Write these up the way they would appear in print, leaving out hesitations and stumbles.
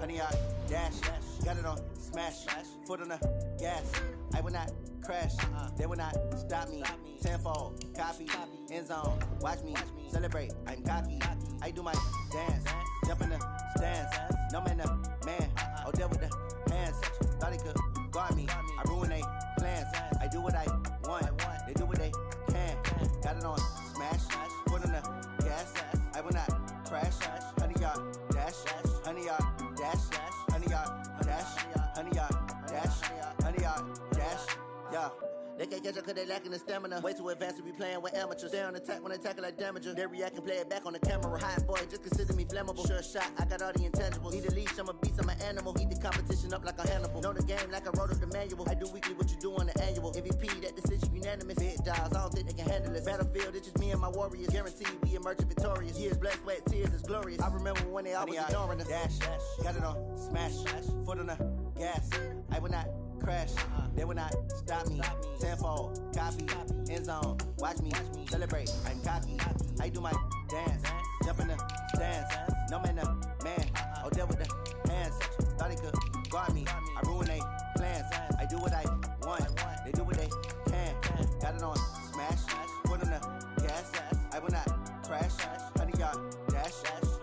honey yard, dash, got it on, smash, foot on the gas. I will not crash, they will not stop me. Tenfold, copy, end zone, watch me celebrate. I'm cocky, I do my dance, jump in the stands. No man, man, oh there with the hands. Thought he could guard me, I ruin they plans. I do what I want, they do what they can. Got it on, smash, foot on the gas. I will not crash, honey yard, dash, honey yard, dash, honey yard, dash, honey yard, dash, honey yard, dash, yeah. They can't catch up cause they lacking the stamina. Way too advanced to be playing with amateurs. Stay on attack when they tackle like damager. They react and play it back on the camera. Hot boy, just consider me flammable. Sure shot, I got all the intangibles. Need a leash, I'm a beast, I'm an animal. Eat the competition up like a Hannibal. Know the game like I wrote up the manual. I do weekly what you do on the annual. MVP, that decision unanimous. Hit dials, I don't think they can handle it. Battlefield, it's just me and my warriors. Guaranteed we emerge victorious. Years, blood, sweat, tears, is glorious. I remember when they always ignoring us. Dash, got it on, smash, foot on the gas. I will not crash, they will not stop me. Tenfold, copy, end zone, watch me celebrate. I'm cocky, I do my dance, jump in the stands. No man, man, oh there with the hands. Thought he could guard me, I ruin they plans. I do what I want, they do what they can. Got it on, smash, foot on the gas. I will not crash, honey yard, dash,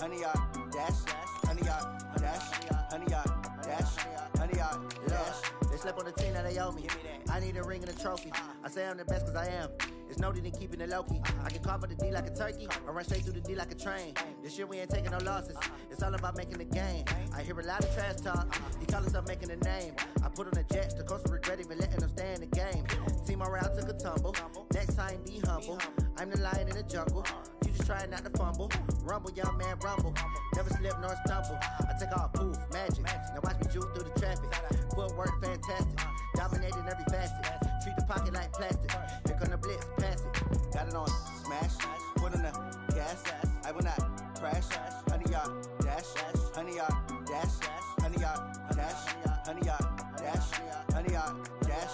honey yard, dash, honey yard, dash, honey yard, dash, honey yard, dash. They slept on the team that they owe me. I need a ring and a trophy. I say I'm the best cause I am. It's no need in keeping it low-key. I can carve for the D like a turkey or run straight through the D like a train. This year we ain't taking no losses. It's all about making the game. I hear a lot of trash talk. He call himself making a name. I put on the Jets. The coach will regret even letting them stay in the game. Team morale took a tumble. Next time be humble. I'm the lion in the jungle. You just trying not to fumble. Rumble, young man, rumble. Never slip nor stumble. I take off, poof, magic. Now watch me juke through the traffic. Footwork fantastic. Dominating every facet. Treat the pocket like plastic. Here come the blitz, pass it. Got it on, smash, foot on the gas. I will not crash, honey yard, dash, honey yard, dash, honey yard, dash, honey yard, dash, honey yard, dash.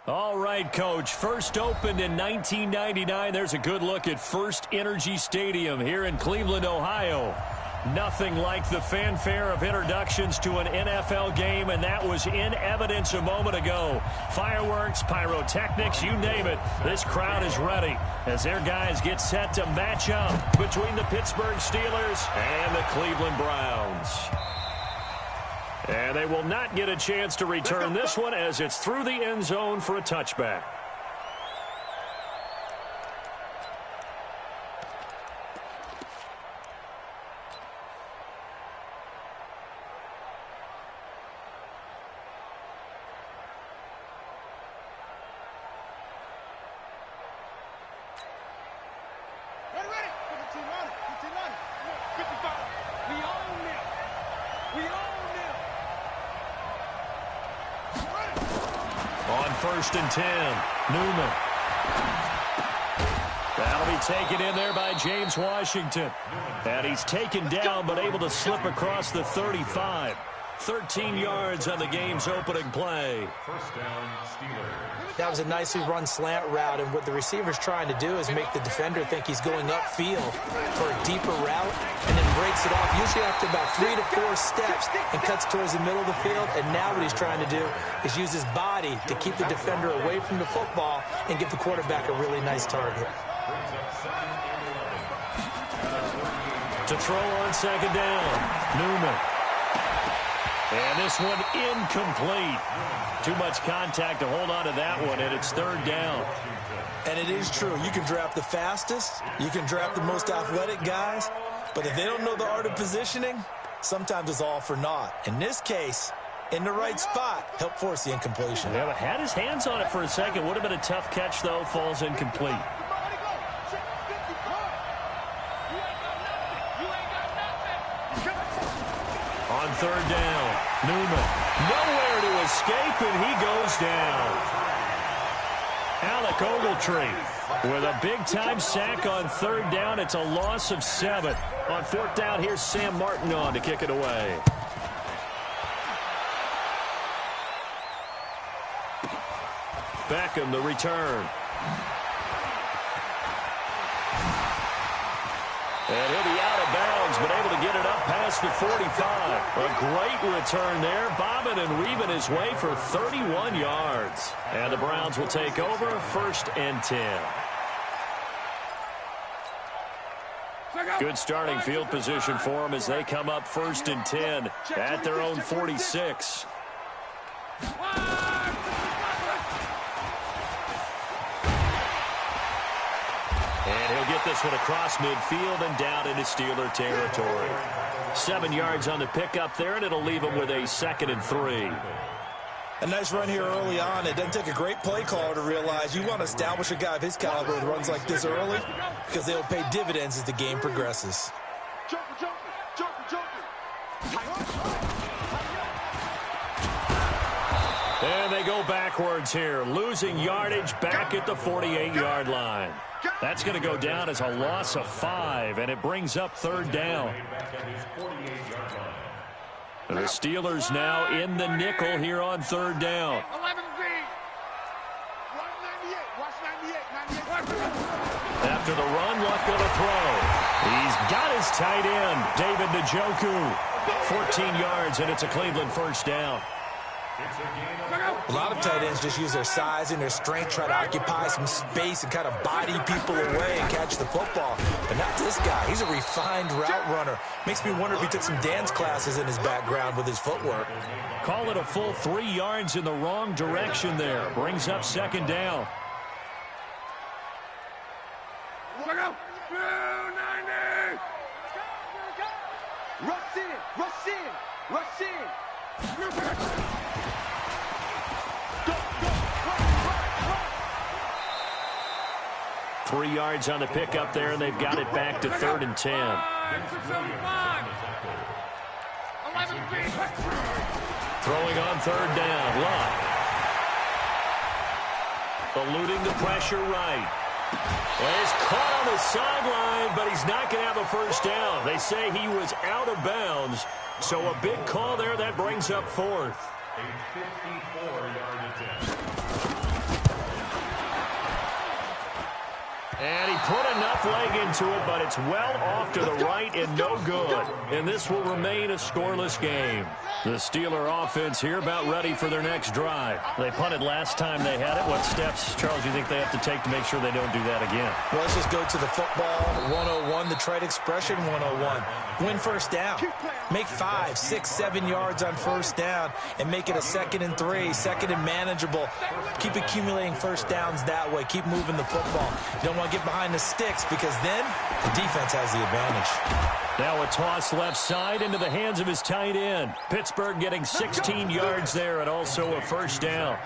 All right, Coach. First opened in 1999. There's a good look at First Energy Stadium here in Cleveland, Ohio. Nothing like the fanfare of introductions to an NFL game, and that was in evidence a moment ago. Fireworks, pyrotechnics, you name it. This crowd is ready as their guys get set to match up between the Pittsburgh Steelers and the Cleveland Browns. And they will not get a chance to return this one as it's through the end zone for a touchback. First and 10. Newman. That'll be taken in there by James Washington. And he's taken down but able to slip across the 35. 13 yards on the game's opening play. First down, Steelers. That was a nicely run slant route, and what the receiver's trying to do is make the defender think he's going upfield for a deeper route, and then breaks it off, usually after about 3 to 4 steps, and cuts towards the middle of the field. And now what he's trying to do is use his body to keep the defender away from the football and give the quarterback a really nice target. To throw on second down, Newman. And this one incomplete. Too much contact to hold on to that one, and it's third down. And it is true. You can draft the fastest. You can draft the most athletic guys. But if they don't know the art of positioning, sometimes it's all for naught. In this case, in the right spot, helped force the incompletion. Yeah, but had his hands on it for a second. Would have been a tough catch, though. Falls incomplete. On third down, Newman. Nowhere to escape, and he goes down. Alec Ogletree with a big-time sack on third down. It's a loss of 7. On fourth down, here's Sam Martin on to kick it away. Beckham, the return. And he'll be out of bounds, but able to get it up past the 45. A great return there, bobbing and weaving his way for 31 yards. And the Browns will take over, 1st and 10. Good starting field position for them as they come up 1st and 10 at their own 46. And he'll get this one across midfield and down into Steeler territory. 7 yards on the pickup there, and it'll leave him with a 2nd and 3. A nice run here early on. It doesn't take a great play caller to realize you want to establish a guy of his caliber with runs like this early, because they'll pay dividends as the game progresses. And they go backwards here, losing yardage back at the 48-yard line. That's going to go down as a loss of 5, and it brings up third down. The Steelers now in the nickel here on third down. After the run, luck on the throw. He's got his tight end, David Njoku. 14 yards, and it's a Cleveland first down. A lot of tight ends just use their size and their strength, try to occupy some space and kind of body people away and catch the football. But not this guy. He's a refined route runner. Makes me wonder if he took some dance classes in his background with his footwork. Call it a full 3 yards in the wrong direction there. Brings up second down. Rush in, rush in, rush in. 3 yards on the pickup there, and they've got it back to 3rd and 10. Throwing on third down, Luck. Eluding the pressure right. Well, he's caught on the sideline, but he's not going to have a first down. They say he was out of bounds, so a big call there that brings up 4th. A 54-yard attempt. And he put enough leg into it, but it's well off to the right and no good. And this will remain a scoreless game. The Steeler offense here about ready for their next drive. They punted last time they had it. What steps, Charles, do you think they have to take to make sure they don't do that again? Well, let's just go to the football 101, the trite expression 101. Win first down. Make 5, 6, 7 yards on first down and make it a 2nd and 3, 2nd and manageable. Keep accumulating first downs that way. Keep moving the football. You don't want to get behind the sticks because then the defense has the advantage. Now a toss left side into the hands of his tight end. Pittsburgh getting 16 yards there and also a first down.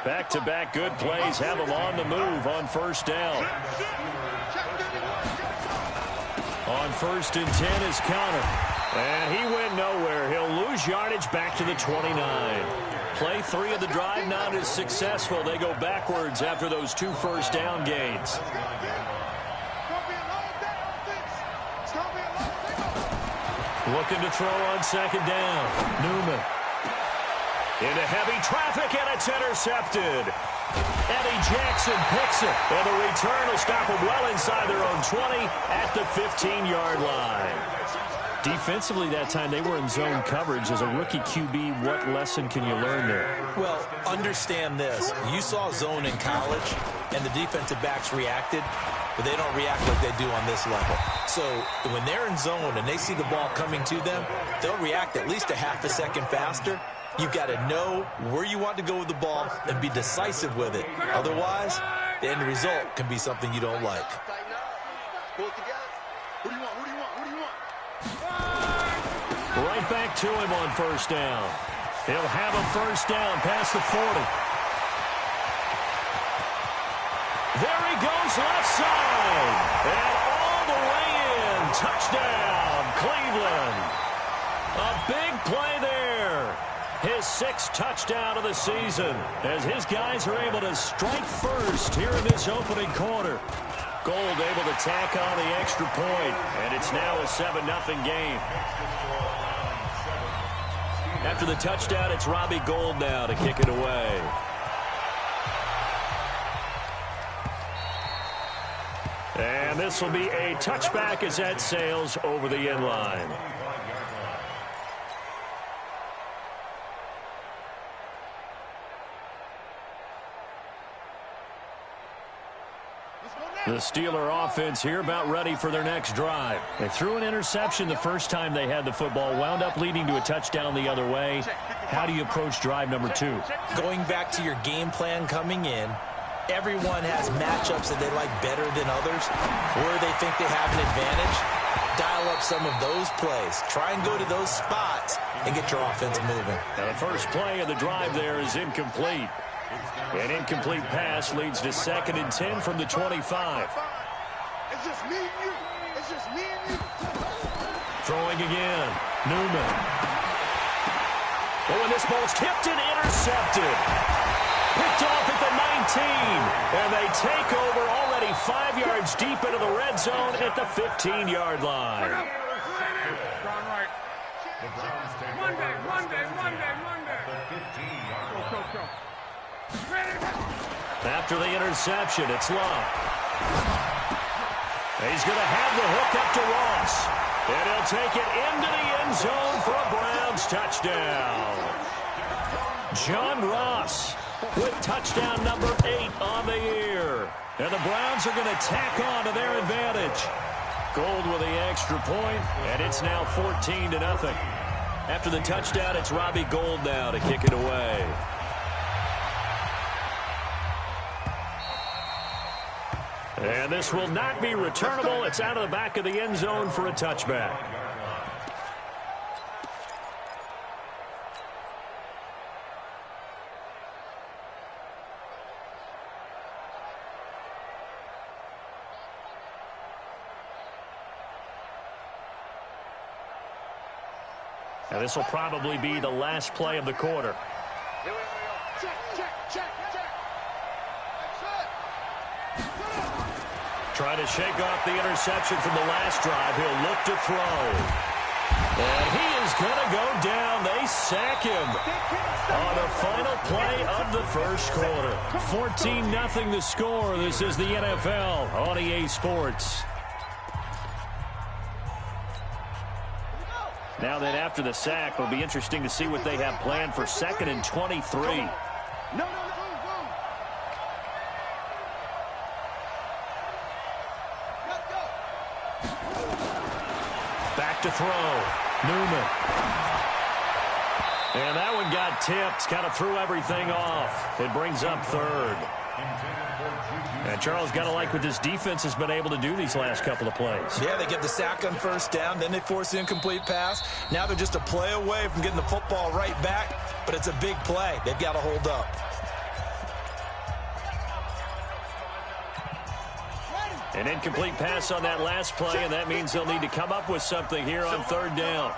Back-to-back good plays have them on the move on first down. On 1st and 10 is Connor. And he went nowhere. He'll lose yardage back to the 29. Play 3 of the drive not as successful. They go backwards after those 2 first down gains. Looking to throw on second down. Newman. Into heavy traffic, and it's intercepted. Eddie Jackson picks it, and the return will stop them well inside their own 20 at the 15-yard line. Defensively that time, they were in zone coverage. As a rookie QB, what lesson can you learn there? Well, understand this. You saw zone in college, and the defensive backs reacted, but they don't react like they do on this level. So when they're in zone and they see the ball coming to them, they'll react at least a half a second faster. You've got to know where you want to go with the ball and be decisive with it. Otherwise, the end result can be something you don't like. Pull it together. Who do you want? Who do you want? Who do you want? Right back to him on first down. He'll have a first down past the 40. There he goes, left side. And all the way in. Touchdown, Cleveland. A big play there. His 6th touchdown of the season as his guys are able to strike first here in this opening quarter. Gold able to tack on the extra point, and it's now a 7-0 game. After the touchdown, it's Robbie Gould now to kick it away. And this will be a touchback as that sails over the end line. The Steeler offense here about ready for their next drive. They threw an interception the first time they had the football, wound up leading to a touchdown the other way. How do you approach drive number 2? Going back to your game plan coming in, everyone has matchups that they like better than others, where they think they have an advantage. Dial up some of those plays. Try and go to those spots and get your offense moving. Now the first play of the drive there is incomplete. An incomplete pass leads to 2nd and 10 from the 25. It's just me and you. It's just me and you. Throwing again. Newman. Oh, and this ball's tipped and intercepted. Picked off at the 19. And they take over already 5 yards deep into the red zone at the 15-yard line. After the interception, it's Love. He's going to have the hook up to Ross. And he'll take it into the end zone for a Browns touchdown. John Ross with touchdown number 8 on the year. And the Browns are going to tack on to their advantage. Gould with the extra point, and it's now 14-0. After the touchdown, it's Robbie Gould now to kick it away. And this will not be returnable. It's out of the back of the end zone for a touchback. And this will probably be the last play of the quarter. Here we go. Check, check, check, check. Trying to shake off the interception from the last drive. He'll look to throw. And he is going to go down. They sack him on the final play of the first quarter. 14-0 the score. This is the NFL on EA Sports. Now then, after the sack, it'll be interesting to see what they have planned for 2nd and 23. No. Back to throw. Newman. And that one got tipped. Kind of threw everything off. It brings up 3rd. And Charles, got to like what this defense has been able to do these last couple of plays. Yeah, they get the sack on first down, then they force the incomplete pass. Now they're just a play away from getting the football right back, but it's a big play. They've got to hold up. An incomplete pass on that last play, and that means they'll need to come up with something here on 3rd down.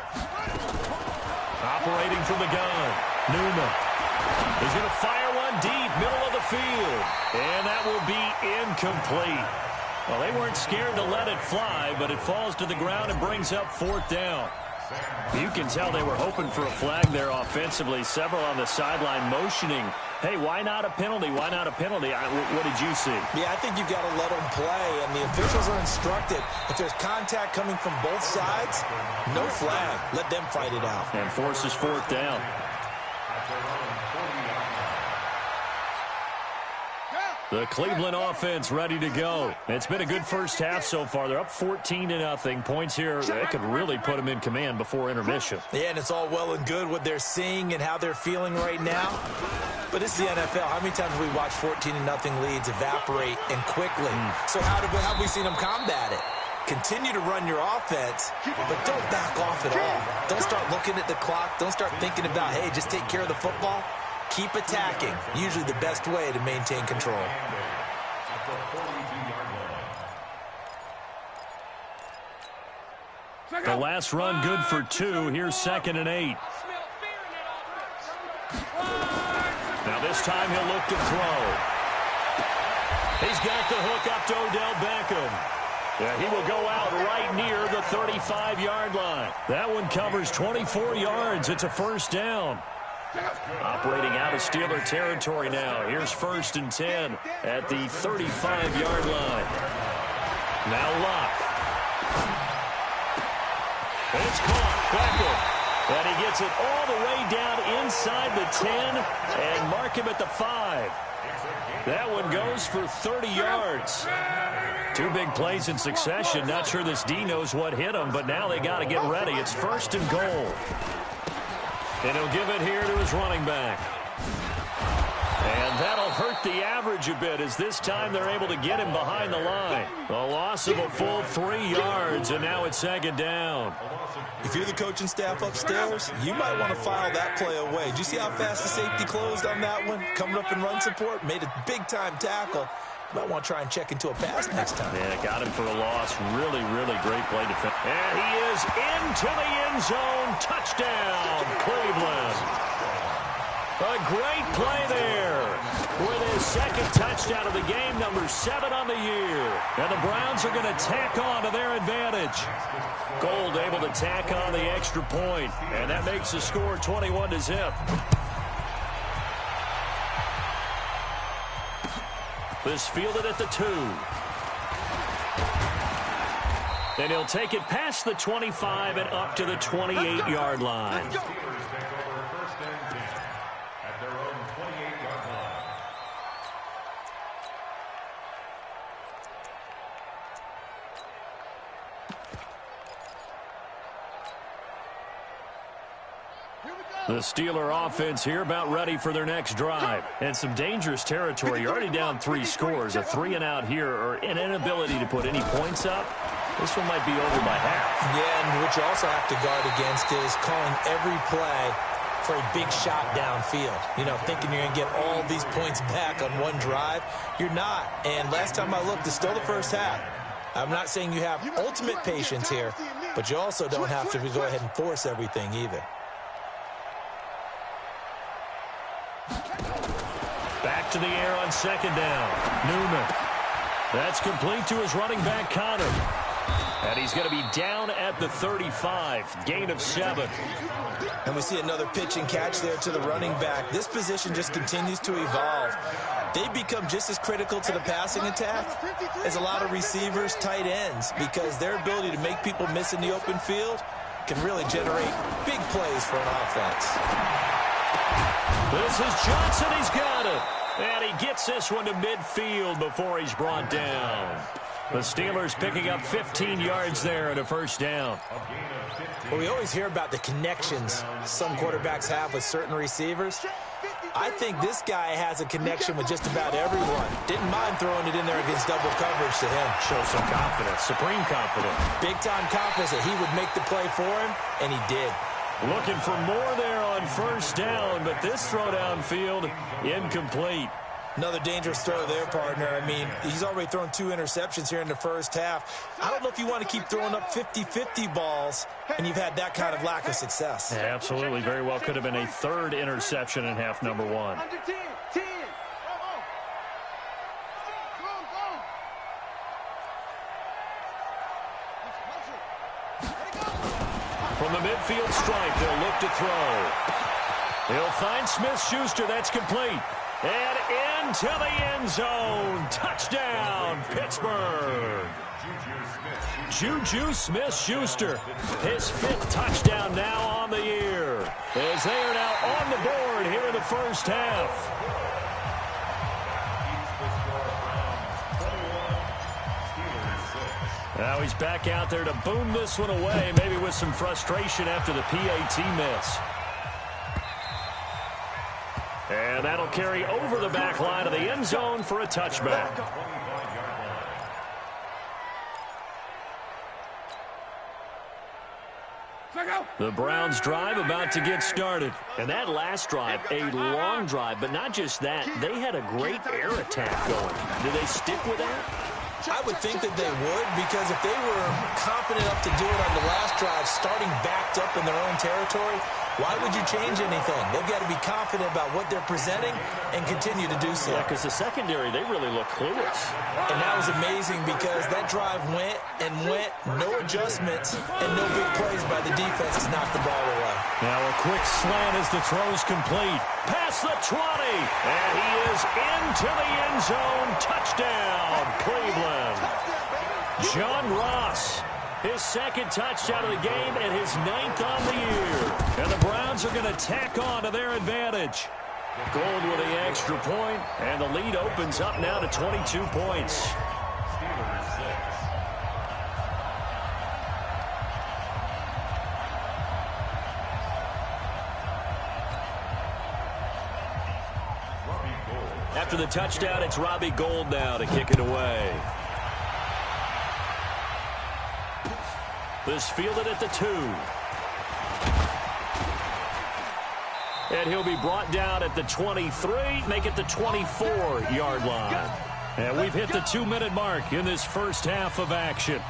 Operating from the gun, Newman. He's going to fire one deep, middle of the field. And that will be incomplete. Well, they weren't scared to let it fly, but it falls to the ground and brings up 4th down. You can tell they were hoping for a flag there offensively. Several on the sideline motioning, hey, why not a penalty? Why not a penalty? What did you see? Yeah, I think you've got to let them play, and the officials are instructed. If there's contact coming from both sides, no flag. Let them fight it out. And forces fourth down. The Cleveland offense ready to go. It's been a good first half so far. They're up 14-0. Points here, that could really put them in command before intermission. Yeah, and it's all well and good what they're seeing and how they're feeling right now. But this is the NFL. How many times have we watched 14-0 leads evaporate and quickly? So how have we seen them combat it? Continue to run your offense, but don't back off at all. Don't start looking at the clock. Don't start thinking about, hey, just take care of the football. Keep attacking. Usually the best way to maintain control. The last run good for 2. Here's 2nd and 8. Now this time he'll look to throw. He's got the hook up to Odell Beckham. Yeah, he will go out right near the 35-yard line. That one covers 24 yards. It's a first down. Operating out of Steeler territory now. Here's 1st and 10 at the 35-yard line. Now Locke. It's caught. Beckham. And he gets it all the way down inside the 10 and mark him at the 5. That one goes for 30 yards. 2 big plays in succession. Not sure this D knows what hit him, but now they got to get ready. It's 1st and goal. And he'll give it here to his running back. And that'll hurt the average a bit as this time they're able to get him behind the line. A loss of a full 3 yards, and now it's 2nd down. If you're the coaching staff upstairs, you might want to file that play away. Did you see how fast the safety closed on that one? Coming up in run support, made a big-time tackle. Might want to try and check into a pass next time. Yeah, got him for a loss. Really, really great play defense. And he is into the end zone. Touchdown, Cleveland. A great play there with his 2nd touchdown of the game, number 7 on the year. And the Browns are going to tack on to their advantage. Gold able to tack on the extra point, and that makes the score 21-0. This fielded at the 2. And he'll take it past the 25 and up to the 28-yard line. The Steeler offense here about ready for their next drive. And some dangerous territory. You're already down 3 scores. A 3-and-out here or an inability to put any points up. This one might be over by half. Yeah, and what you also have to guard against is calling every play for a big shot downfield. You know, thinking you're going to get all these points back on one drive. You're not. And last time I looked, it's still the first half. I'm not saying you have ultimate patience here, but you also don't have to go ahead and force everything either. Back to the air on 2nd down. Newman. That's complete to his running back, Connor. And he's going to be down at the 35. Gain of 7. And we see another pitch and catch there to the running back. This position just continues to evolve. They become just as critical to the passing attack as a lot of receivers, tight ends, because their ability to make people miss in the open field can really generate big plays for an offense. This is Johnson. He's got it. And he gets this one to midfield before he's brought down. The Steelers picking up 15 yards there and a first down. Well, we always hear about the connections some quarterbacks have with certain receivers. I think this guy has a connection with just about everyone. Didn't mind throwing it in there against double coverage to him. Show some confidence, supreme confidence. Big-time confidence that he would make the play for him, and he did. Looking for more there on first down, but this throw downfield incomplete. Another dangerous throw there, partner. I mean, he's already thrown 2 interceptions here in the first half. I don't know if you want to keep throwing up 50-50 balls, and you've had that kind of lack of success. Yeah, absolutely. Very well could have been a 3rd interception in half number 1. From the midfield stripe, they'll look to throw. He'll find Smith-Schuster. That's complete. And into the end zone. Touchdown, Pittsburgh. Juju Smith-Schuster, his 5th touchdown now on the year, as they are now on the board here in the first half. Now he's back out there to boom this one away, maybe with some frustration after the PAT miss. And that'll carry over the back line of the end zone for a touchback. The Browns drive about to get started. And that last drive, a long drive, but not just that. They had a great air attack going. Do they stick with that? I would think that they would, because if they were confident enough to do it on the last drive, starting backed up in their own territory, why would you change anything? They've got to be confident about what they're presenting and continue to do so. Yeah, because the secondary, they really look clueless. And that was amazing because that drive went and went, no adjustments, and no big plays by the defense to knock the ball away. Now a quick slant as the throw's complete. Past the 20, and he is into the end zone. Touchdown, Cleveland. John Ross, his 2nd touchdown of the game and his 9th on the year. And the Browns are going to tack on to their advantage. Gold with the extra point, and the lead opens up now to 22 points. After the touchdown, it's Robbie Gould now to kick it away. This fielded at the 2. And he'll be brought down at the 23, make it the 24-yard line. And we've hit the 2-minute mark in this first half of action.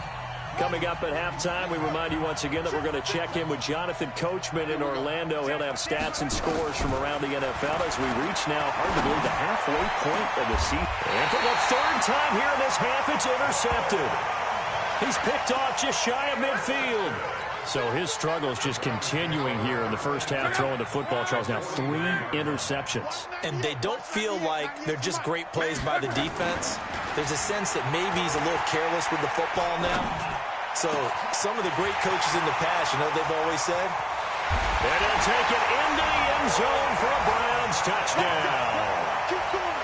Coming up at halftime, we remind you once again that we're going to check in with Jonathan Coachman in Orlando. He'll have stats and scores from around the NFL as we reach now, hard to believe, the halfway point of the season. And for the 3rd time here in this half, it's intercepted. He's picked off just shy of midfield. So his struggles just continuing here in the first half, throwing the football. Charles, now 3 interceptions. And they don't feel like they're just great plays by the defense. There's a sense that maybe he's a little careless with the football now. So some of the great coaches in the past, you know, they've always said, and he'll take it into the end zone for a Browns touchdown.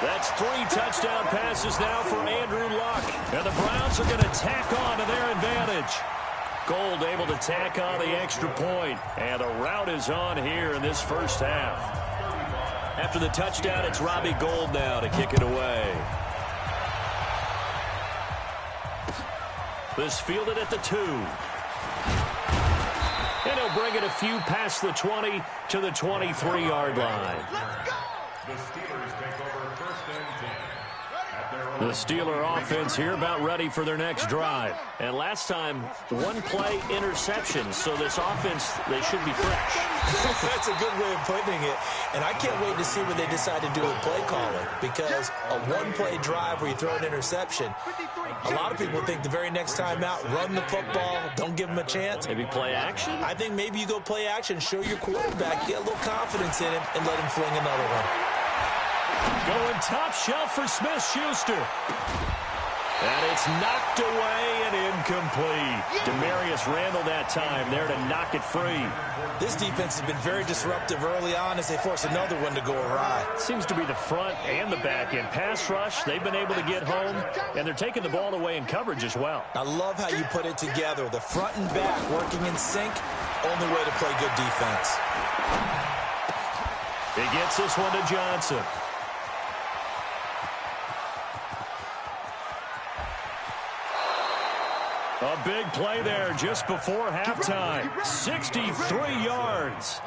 That's 3 touchdown passes now for Andrew Luck. And the Browns are going to tack on to their advantage. Gould able to tack on the extra point. And a rout is on here in this first half. After the touchdown, it's Robbie Gould now to kick it away. This fielded at the 2. And he'll bring it a few past the 20 to the 23-yard line. The Steelers take over 1st and 10. The Steeler offense here about ready for their next drive. And last time, 1-play interception. So this offense, they should be fresh. That's a good way of putting it. And I can't wait to see what they decide to do with play calling. Because a 1-play drive where you throw an interception, a lot of people think the very next time out, run the football, don't give them a chance. Maybe play action? I think maybe you go play action, show your quarterback, get a little confidence in him, and let him fling another one. Going top shelf for Smith-Schuster. And it's knocked away and incomplete. Demarius Randall that time there to knock it free. This defense has been very disruptive early on as they force another one to go awry. Seems to be the front and the back end. Pass rush, they've been able to get home, and they're taking the ball away in coverage as well. I love how you put it together. The front and back working in sync, only way to play good defense. He gets this one to Johnson. A big play there just before halftime. 63 yards.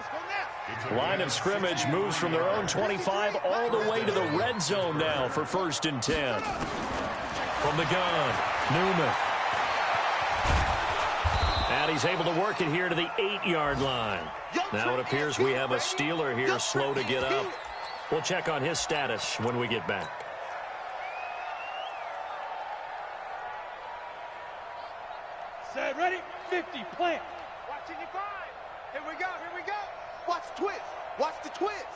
Line of scrimmage moves from their own 25 all the way to the red zone now for 1st and 10. From the gun, Newman. And he's able to work it here to the 8-yard line. Now it appears we have a Steeler here slow to get up. We'll check on his status when we get back. Set, ready, 50, plant. Watching your 5. Here we go, here we go. Watch the twist. Watch the twist.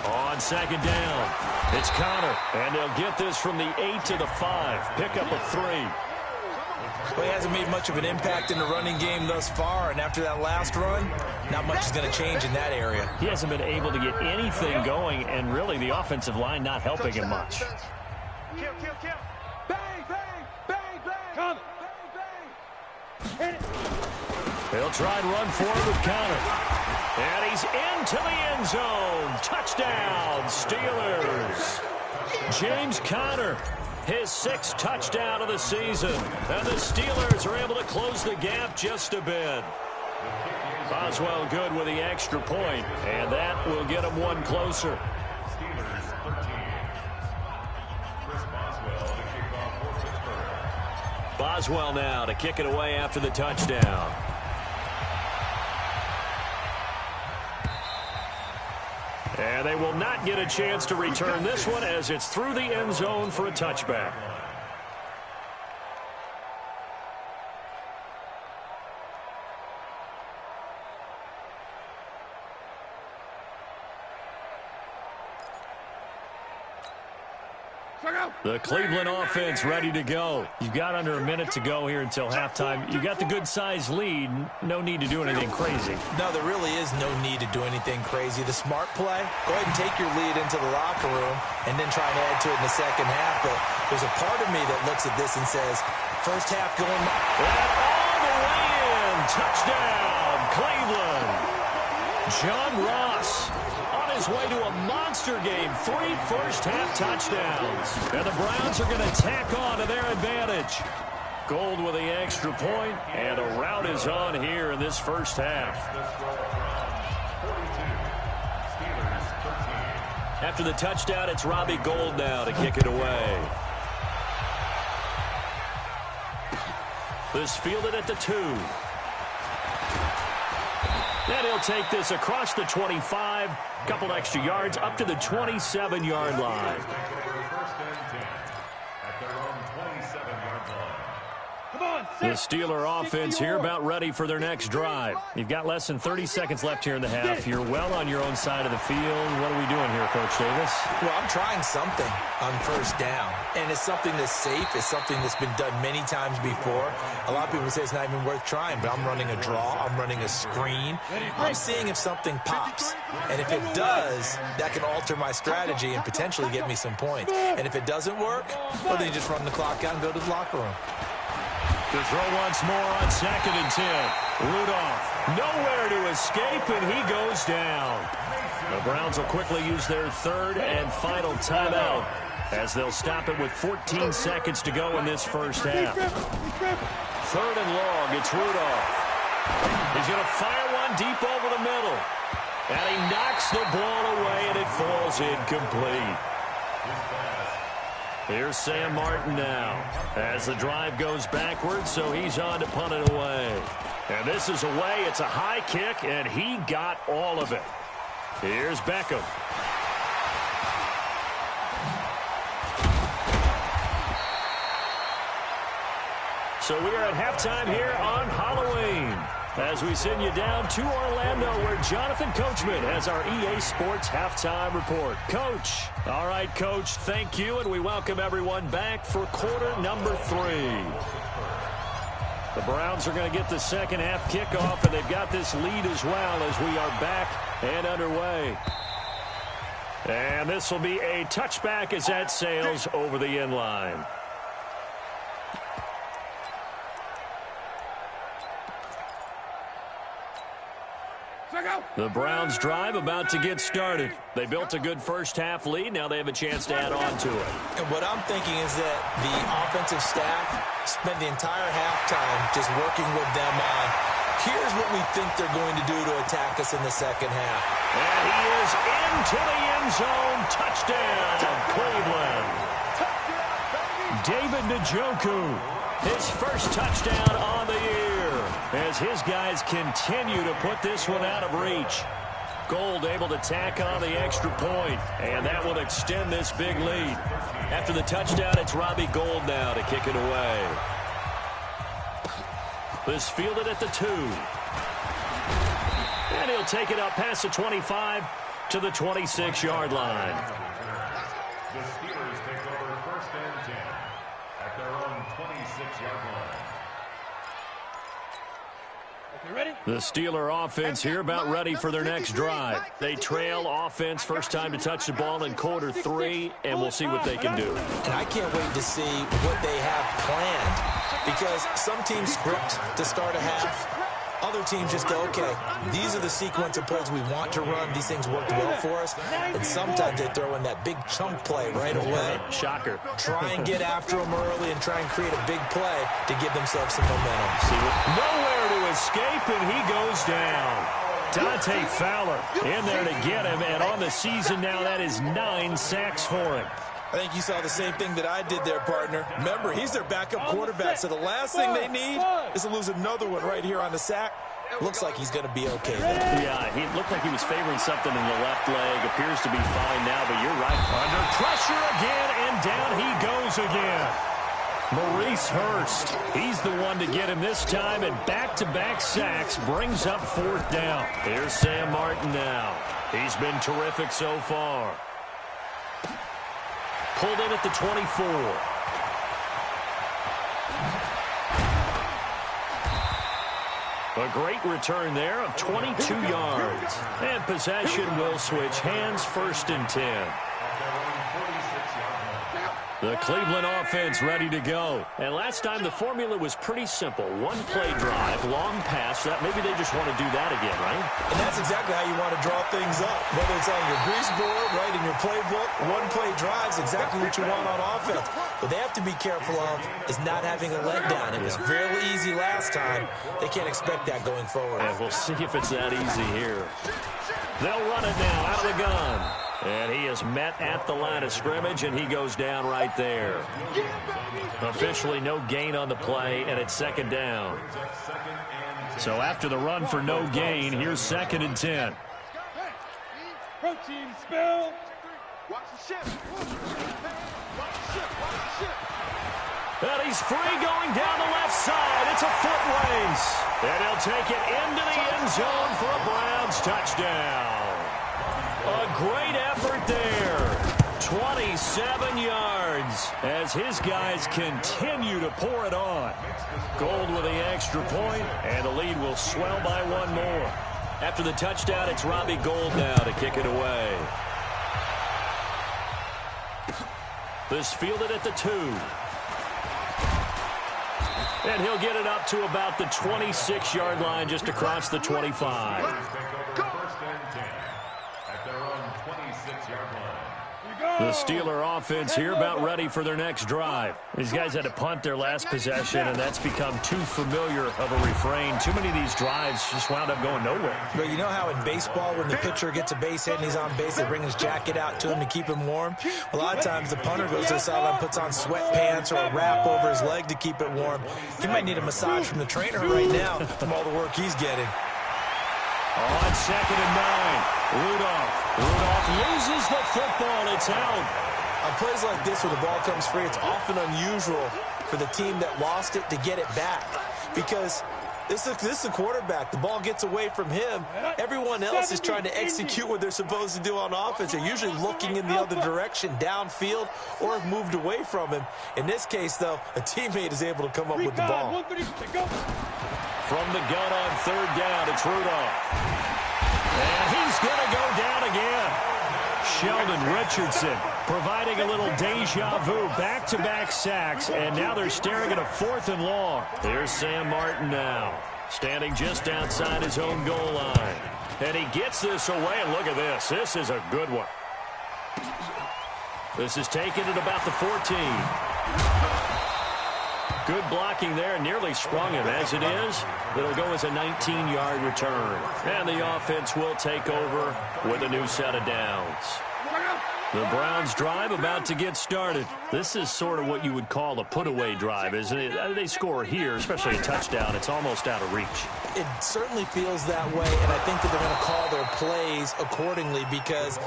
On second down, it's Connor, and they'll get this from the 8 to the 5. Pick up a 3. Well, he hasn't made much of an impact in the running game thus far, and after that last run, not much is going to change in that area. He hasn't been able to get anything going, and really the offensive line not helping him much. Kill, kill, kill. Bang, bang, bang, bang. Come. Bang, bang. Hit it. They'll try and run forward with Connor. And he's into the end zone. Touchdown, Steelers. James Conner, his 6th touchdown of the season. And the Steelers are able to close the gap just a bit. Boswell good with the extra point, and that will get him one closer. Steelers 13. Chris Boswell to kick off for Pittsburgh. Boswell now to kick it away after the touchdown. And they will not get a chance to return this one as it's through the end zone for a touchback. The Cleveland offense ready to go. You've got under a minute to go here until halftime. You got the good-sized lead. No need to do anything crazy. No, there really is no need to do anything crazy. The smart play, go ahead and take your lead into the locker room and then try and add to it in the second half. But there's a part of me that looks at this and says, first half going... And all the way in. Touchdown, Cleveland. John Ross on his way to a monster game. 3 first-half touchdowns. And the Browns are going to tack on to their advantage. Gold with the extra point, and a rout is on here in this first half. After the touchdown, it's Robbie Gould now to kick it away. This fielded at the 2. And he'll take this across the 25, couple extra yards up to the 27-yard line. The Steeler offense here about ready for their next drive. You've got less than 30 seconds left here in the half. You're well on your own side of the field. What are we doing here, Coach Davis? Well, I'm trying something on first down, and it's something that's safe. It's something that's been done many times before. A lot of people say it's not even worth trying, but I'm running a draw. I'm running a screen. I'm seeing if something pops, and if it does, that can alter my strategy and potentially get me some points. And if it doesn't work, well, then you just run the clock out and go to the locker room. To throw once more on 2nd and 10. Rudolph nowhere to escape, and he goes down. The Browns will quickly use their 3rd and final timeout as they'll stop it with 14 seconds to go in this first half. 3rd and long, it's Rudolph. He's going to fire one deep over the middle. And he knocks the ball away, and it falls incomplete. Here's Sam Martin now as the drive goes backwards, so he's on to punt it away. And this is away. It's a high kick, and he got all of it. Here's Beckham. So we are at halftime here on Halloween as we send you down to Orlando where Jonathan Coachman has our EA Sports halftime report. Coach. All right, Coach, thank you, and we welcome everyone back for quarter number 3. The Browns are going to get the second half kickoff, and they've got this lead as well as we are back and underway. And this will be a touchback as that sails over the end line. The Browns drive about to get started. They built a good first half lead. Now they have a chance to add on to it. And what I'm thinking is that the offensive staff spent the entire halftime just working with them on, here's what we think they're going to do to attack us in the second half. And he is into the end zone. Touchdown, Cleveland. David Njoku, his first touchdown on the year, as his guys continue to put this one out of reach. Gould able to tack on the extra point, and that will extend this big lead. After the touchdown, it's Robbie Gould now to kick it away. This fielded at the 2. And he'll take it up past the 25 to the 26-yard line. The Steelers take over first and 10 at their own 26-yard line. The Steeler offense here about ready for their next drive. They trail offense first time to touch the ball in quarter 3, and we'll see what they can do. And I can't wait to see what they have planned, because some teams script to start a half. Other teams just go, okay, these are the sequence of plays we want to run. These things worked well for us. And sometimes they throw in that big chunk play right away. Shocker. Try and get after them early and try and create a big play to give themselves some momentum. Nowhere to escape, and he goes down. Dante Fowler in there to get him, and on the season now, that is 9 sacks for him. I think you saw the same thing that I did there, partner. Remember, he's their backup quarterback, so the last thing they need is to lose another one right here on the sack. Looks like he's going to be okay then. Yeah, he looked like he was favoring something in the left leg. Appears to be fine now, but you're right. Under pressure again, and down he goes again. Maurice Hurst, he's the one to get him this time, and back-to-back sacks brings up 4th down. Here's Sam Martin now. He's been terrific so far. Pulled in at the 24. A great return there of 22 yards. And possession will switch hands, 1st and 10. The Cleveland offense ready to go. And last time the formula was pretty simple. One play drive, long pass. That maybe they just want to do that again, right? And that's exactly how you want to draw things up. Whether it's on your grease board, right, in your playbook, one play drive is exactly what you want on offense. What they have to be careful of is not having a letdown. It was real easy last time. They can't expect that going forward. And we'll see if it's that easy here. They'll run it now out of the gun. And he is met at the line of scrimmage, and he goes down right there. Officially no gain on the play, and it's 2nd down. So after the run for no gain, here's 2nd and 10. Protein spill. And he's free going down the left side. It's a foot race. And he'll take it into the end zone for a Browns touchdown. A great effort there. 27 yards as his guys continue to pour it on. Gold with the extra point, and the lead will swell by 1 more. After the touchdown, it's Robbie Gould now to kick it away. This fielded at the 2. And he'll get it up to about the 26-yard line just across the 25. The Steeler offense here about ready for their next drive. These guys had to punt their last possession, and that's become too familiar of a refrain. Too many of these drives just wound up going nowhere. But you know how in baseball, when the pitcher gets a base hit and he's on base, they bring his jacket out to him to keep him warm? A lot of times the punter goes to the sideline, puts on sweatpants or a wrap over his leg to keep it warm. He might need a massage from the trainer right now from all the work he's getting. On 2nd and 9, Rudolph loses the football. It's out. On plays like this where the ball comes free, it's often unusual for the team that lost it to get it back, because this is the quarterback. The ball gets away from him. Everyone else is trying to execute what they're supposed to do on offense. They're usually looking in the other direction, downfield, or have moved away from him. In this case, though, a teammate is able to come up with the ball. From the gun on 3rd down, it's Rudolph. And he's going to go down again. Sheldon Richardson providing a little deja vu, back-to-back sacks, and now they're staring at a 4th and long. There's Sam Martin now, standing just outside his own goal line. And he gets this away, and look at this. This is a good one. This is taken at about the 14. Good blocking there, nearly sprung him. As it is, it'll go as a 19-yard return. And the offense will take over with a new set of downs. The Browns drive about to get started. This is sort of what you would call a put-away drive, isn't it? They score here, especially a touchdown. It's almost out of reach. It certainly feels that way, and I think that they're going to call their plays accordingly, because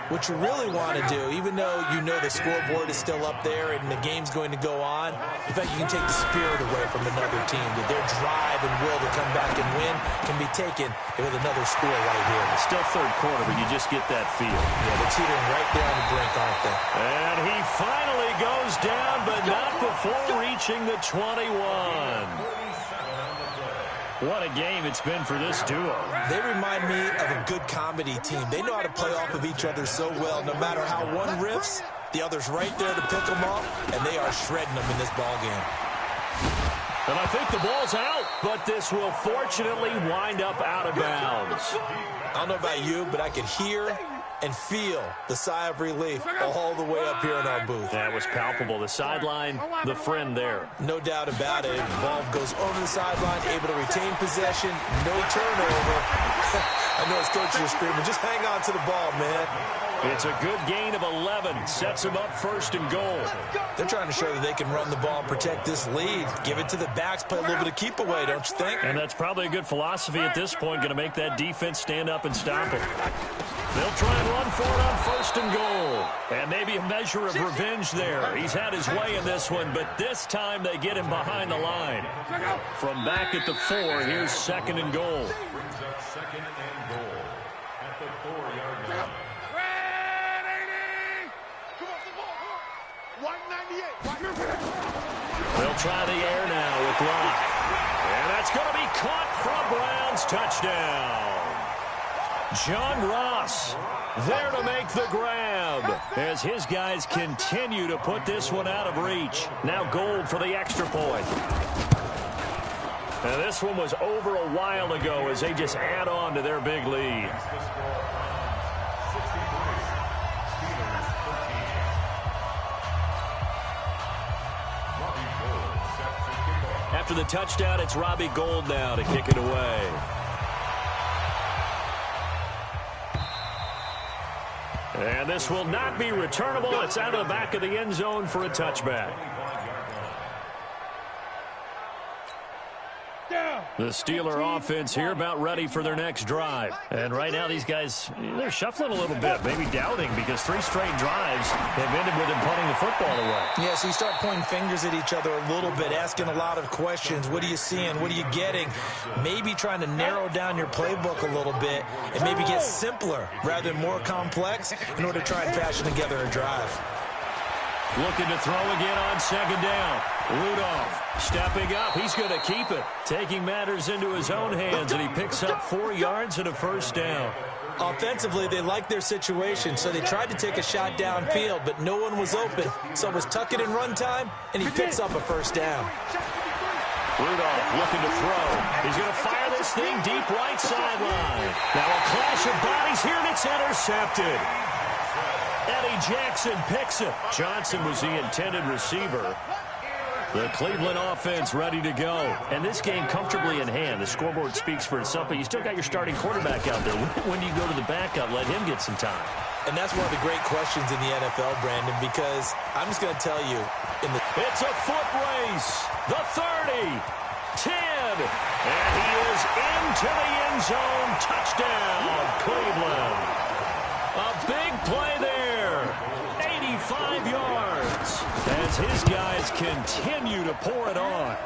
what you really want to do, even though you know the scoreboard is still up there and the game's going to go on, in fact, you can take the spirit away from another team. That their drive and will to come back and win can be taken with another score right here. It's still third quarter, but you just get that feel. Yeah, they're teetering right there on the brink, aren't they? And he finally goes down, but not before reaching the 21. What a game it's been for this duo. They remind me of a good comedy team. They know how to play off of each other so well. No matter how one riffs, the other's right there to pick them up, and they are shredding them in this ball game. And I think the ball's out, but this will fortunately wind up out of bounds. I don't know about you, but I could hear and feel the sigh of relief all the way up here in our booth. That was palpable. The sideline, the friend there. No doubt about it. The ball goes over the sideline, able to retain possession, no turnover. I know his coaches are screaming, just hang on to the ball, man. It's a good gain of 11. Sets him up first and goal. They're trying to show that they can run the ball and protect this lead. Give it to the backs, play a little bit of keep away, don't you think? And that's probably a good philosophy at this point, going to make that defense stand up and stop it. They'll try and run for it on first and goal. And maybe a measure of revenge there. He's had his way in this one, but this time they get him behind the line. From back at the 4, here's second and goal. Brings up second and goal at the 4-yard line. They'll try the air now with Locke. And that's going to be caught for a Browns touchdown. John Ross there to make the grab as his guys continue to put this one out of reach. Now Gold for the extra point. And this one was over a while ago as they just add on to their big lead. After the touchdown, it's Robbie Gould now to kick it away. And this will not be returnable. It's out of the back of the end zone for a touchback. The Steeler offense here about ready for their next drive. And right now these guys, they're shuffling a little bit, maybe doubting, because 3 straight drives have ended with them punting the football away. Yeah, so you start pointing fingers at each other a little bit, asking a lot of questions. What are you seeing? What are you getting? Maybe trying to narrow down your playbook a little bit and maybe get simpler rather than more complex in order to try and fashion together a drive. Looking to throw again on second down. Rudolph stepping up. He's going to keep it. Taking matters into his own hands, and he picks up 4 yards and a first down. Offensively, they like their situation, so they tried to take a shot downfield, but no one was open. So it was tuck it in run time, and he picks up a first down. Rudolph looking to throw. He's going to fire this thing deep right sideline. Now a clash of bodies here, and it's intercepted. Eddie Jackson picks it. Johnson was the intended receiver. The Cleveland offense ready to go. And this game comfortably in hand. The scoreboard speaks for itself, but you still got your starting quarterback out there. When do you go to the backup? Let him get some time. And that's one of the great questions in the NFL, Brandon, because I'm just going to tell you. It's a foot race. The 30. 10. And he is into the end zone. Touchdown, Cleveland. A big play there. 85 yards as his guys continue to pour it on.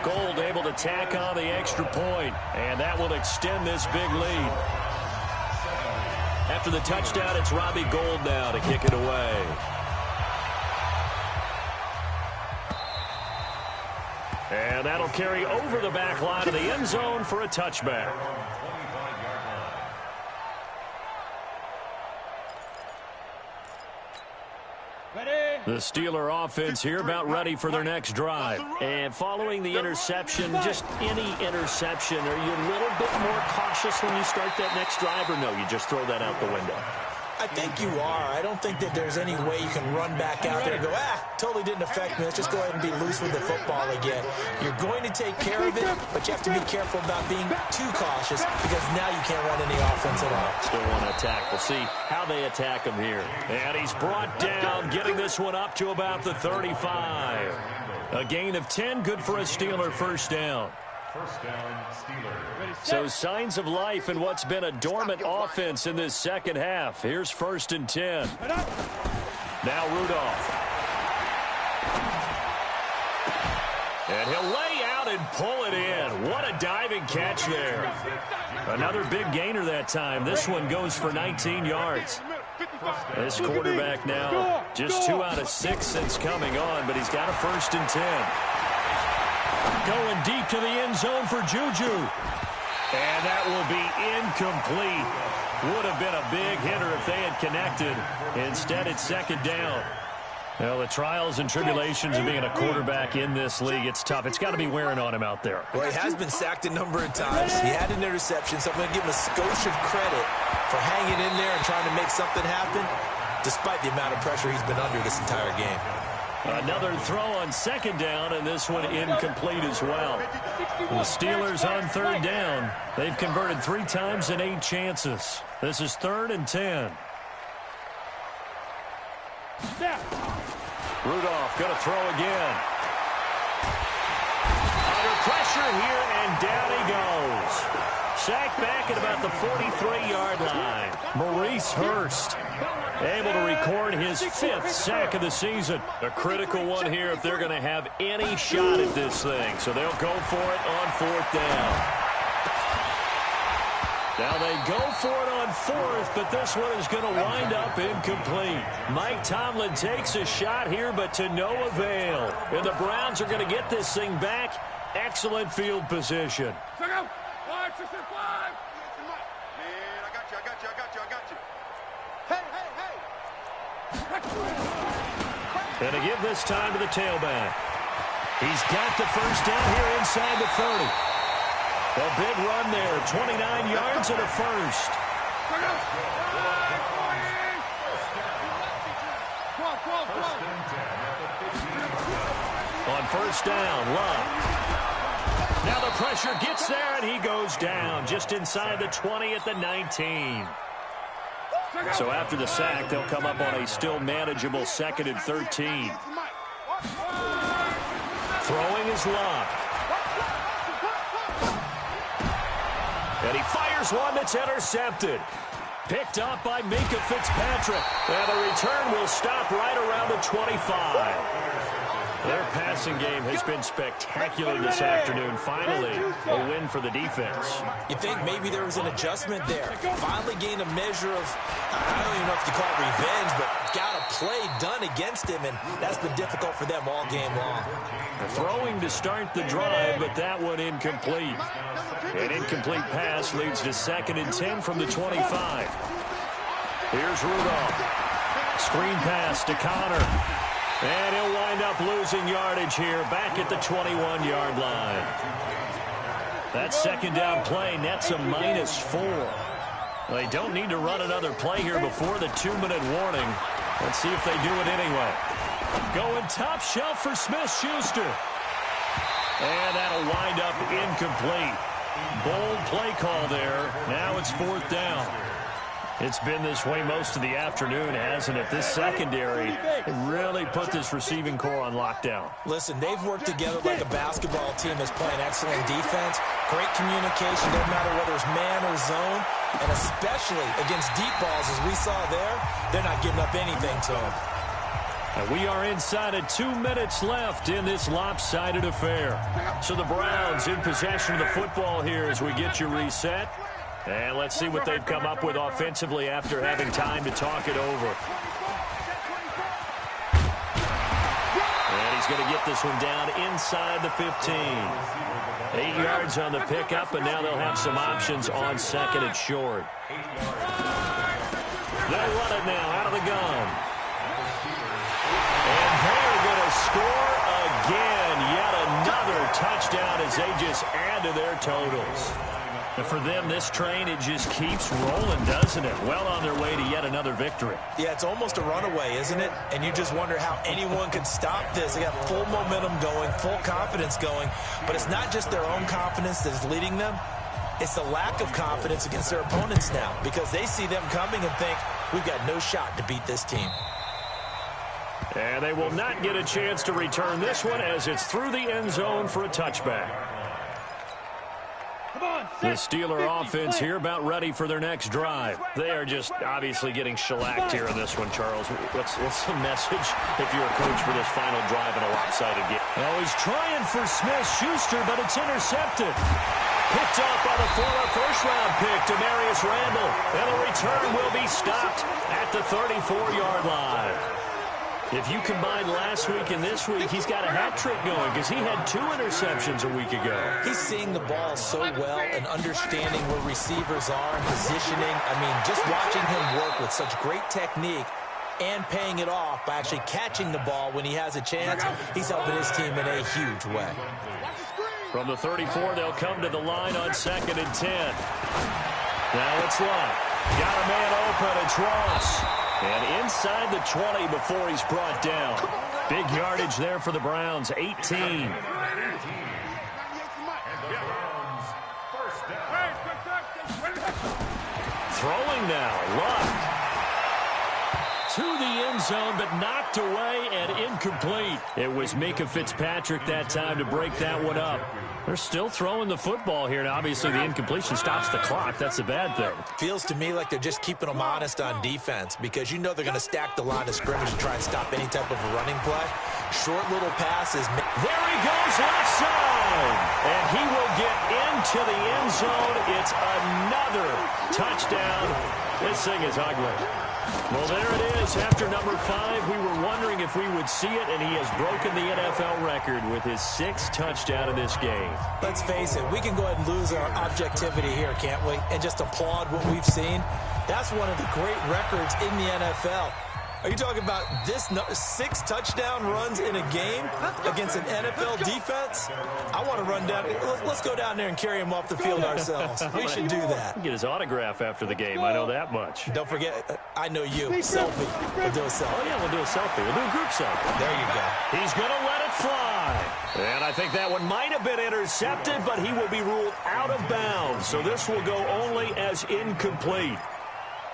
Gold able to tack on the extra point, and that will extend this big lead. After the touchdown, it's Robbie Gould now to kick it away. And that'll carry over the back line of the end zone for a touchback. The Steeler offense here about ready for their next drive. And following the interception, just any interception, are you a little bit more cautious when you start that next drive, or no, you just throw that out the window? I think you are. I don't think that there's any way you can run back out there and go, totally didn't affect me. Let's just go ahead and be loose with the football again. You're going to take care of it, but you have to be careful about being too cautious because now you can't run any offense at all. Still want to attack. We'll see how they attack him here. And he's brought down, getting this one up to about the 35. A gain of 10, good for a Steeler first down. First down, Steelers. So signs of life in what's been a dormant offense in this second half. Here's 1st and 10. Now Rudolph. And he'll lay out and pull it in. What a diving catch there. Another big gainer that time. This one goes for 19 yards. This quarterback now just 2 out of 6 since coming on, but he's got a 1st and 10. Going deep to the end zone for Juju. And that will be incomplete. Would have been a big hitter if they had connected. Instead, it's 2nd down. Well, the trials and tribulations of being a quarterback in this league, it's tough. It's got to be wearing on him out there. Well, he has been sacked a number of times. He had an interception, so I'm going to give him a skosh of credit for hanging in there and trying to make something happen, despite the amount of pressure he's been under this entire game. Another throw on 2nd down, and this one incomplete as well. The Steelers on 3rd down. They've converted 3 times in 8 chances. This is 3rd and 10. Rudolph going to throw again. Under pressure here, and down he goes. Sacked back at about the 43-yard line. Maurice Hurst able to record his 5th sack of the season. A critical one here if they're going to have any shot at this thing. So they'll go for it on 4th down. Now they go for it on 4th, but this one is going to wind up incomplete. Mike Tomlin takes a shot here, but to no avail. And the Browns are going to get this thing back. Excellent field position. And to give this time to the tailback. He's got the 1st down here inside the 30. A big run there, 29 yards and a 1st. On 1st down, Love. Now the pressure gets there, and he goes down just inside the 20 at the 19. So after the sack, they'll come up on a still manageable 2nd and 13. Throwing is Love. And he fires one that's intercepted. Picked up by Minka Fitzpatrick. And the return will stop right around the 25. Their passing game has been spectacular this afternoon. Finally, a win for the defense. You think maybe there was an adjustment there. Finally gained a measure of, I don't even know if you call it revenge, but got a play done against him, and that's been difficult for them all game long. Throwing to start the drive, but that one incomplete. An incomplete pass leads to 2nd and 10 from the 25. Here's Rudolph. Screen pass to Connor. And he'll wind up losing yardage here back at the 21-yard line. That 2nd down play nets a -4. They don't need to run another play here before the 2-minute warning. Let's see if they do it anyway. Going top shelf for Smith-Schuster. And that'll wind up incomplete. Bold play call there. Now it's 4th down. It's been this way most of the afternoon, hasn't it? This secondary really put this receiving core on lockdown. Listen, they've worked together like a basketball team that's playing excellent defense. Great communication, no matter whether it's man or zone. And especially against deep balls, as we saw there, they're not giving up anything to them. And we are inside of 2 minutes left in this lopsided affair. So the Browns in possession of the football here as we get you reset. And let's see what they've come up with offensively after having time to talk it over. And he's going to get this one down inside the 15. 8 yards on the pickup, and now they'll have some options on 2nd and short. They'll run it now out of the gun. And they're going to score again. Yet another touchdown as they just add to their totals. And for them, this train, it just keeps rolling, doesn't it? Well on their way to yet another victory. Yeah, it's almost a runaway, isn't it? And you just wonder how anyone could stop this. They got full momentum going, full confidence going. But it's not just their own confidence that's leading them. It's the lack of confidence against their opponents now, because they see them coming and think, we've got no shot to beat this team. And they will not get a chance to return this one as it's through the end zone for a touchback. The Steeler offense here about ready for their next drive. They are just obviously getting shellacked here in this one, Charles. What's the message if you're a coach for this final drive in a lopsided game? Oh, he's trying for Smith-Schuster, but it's intercepted. Picked up by the former first-round pick, Demarius Randall. And the return will be stopped at the 34-yard line. If you combine last week and this week, he's got a hat trick going because he had 2 interceptions a week ago. He's seeing the ball so well and understanding where receivers are and positioning. I mean, just watching him work with such great technique and paying it off by actually catching the ball when he has a chance, he's helping his team in a huge way. From the 34, they'll come to the line on 2nd and 10. Now it's Lott. Got a man open. It's Ross. And inside the 20 before he's brought down. Big yardage there for the Browns, 18. Throwing now, Lott. To the end zone, but knocked away and incomplete. It was Micah Fitzpatrick that time to break that one up. They're still throwing the football here, and obviously the incompletion stops the clock. That's a bad thing. Feels to me like they're just keeping them honest on defense because you know they're going to stack the line of scrimmage and try and stop any type of a running play. Short little passes. There he goes, left side. And he will get into the end zone. It's another touchdown. This thing is ugly. Well, there it is. After number 5, we were wondering if we would see it, and he has broken the NFL record with his 6th touchdown in this game. Let's face it, we can go ahead and lose our objectivity here, can't we? And just applaud what we've seen. That's one of the great records in the NFL. Are you talking about this 6 touchdown runs in a game against an NFL defense? I want to run down. Let's go down there and carry him off the field ourselves. We should do that. Get his autograph after the game. I know that much. Don't forget, I know you. Selfie. We'll do a selfie. Oh, yeah, we'll do a selfie. We'll do a group selfie. There you go. He's going to let it fly. And I think that one might have been intercepted, but he will be ruled out of bounds. So this will go only as incomplete.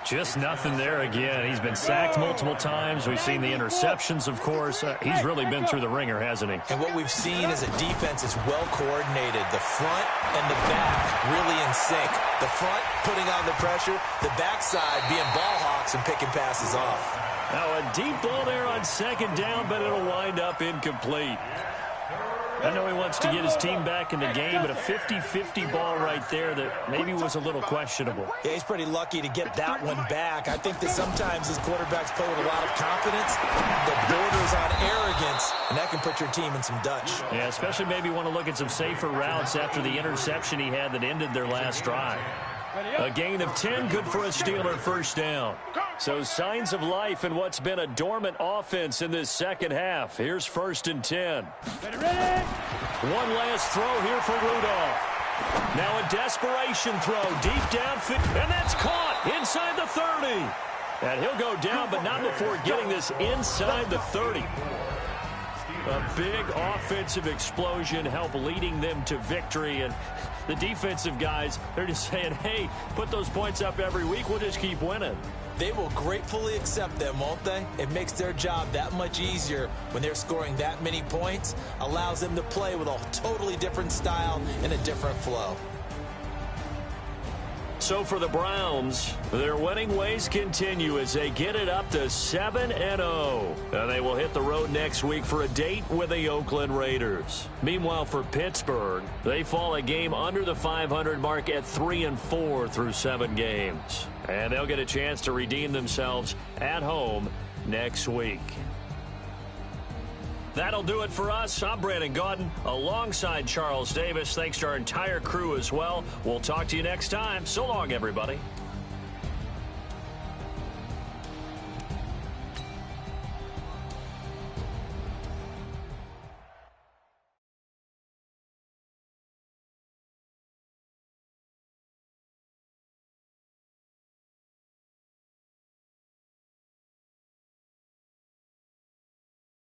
Just nothing there again. He's been sacked multiple times. We've seen the interceptions, of course. He's really been through the ringer, hasn't he? And what we've seen is a defense is well coordinated. The front and the back really in sync. The front putting on the pressure, the backside being ball hawks and picking passes off. Now a deep ball there on 2nd down, but it'll wind up incomplete. I know he wants to get his team back in the game, but a 50-50 ball right there that maybe was a little questionable. Yeah, he's pretty lucky to get that one back. I think that sometimes his quarterbacks play with a lot of confidence that borders on arrogance, and that can put your team in some Dutch. Yeah, especially maybe want to look at some safer routes after the interception he had that ended their last drive. A gain of 10, good for a Steeler first down. So signs of life in what's been a dormant offense in this second half. Here's 1st and 10. One last throw here for Rudolph. Now a desperation throw deep downfield, and that's caught inside the 30. And he'll go down, but not before getting this inside the 30. A big offensive explosion help leading them to victory, and the defensive guys, they're just saying, hey, put those points up every week, we'll just keep winning. They will gratefully accept them, won't they? It makes their job that much easier when they're scoring that many points, allows them to play with a totally different style and a different flow. So for the Browns, their winning ways continue as they get it up to 7-0. And they will hit the road next week for a date with the Oakland Raiders. Meanwhile, for Pittsburgh, they fall a game under the 500 mark at 3-4 through 7 games. And they'll get a chance to redeem themselves at home next week. That'll do it for us. I'm Brandon Gaudin alongside Charles Davis. Thanks to our entire crew as well. We'll talk to you next time. So long, everybody.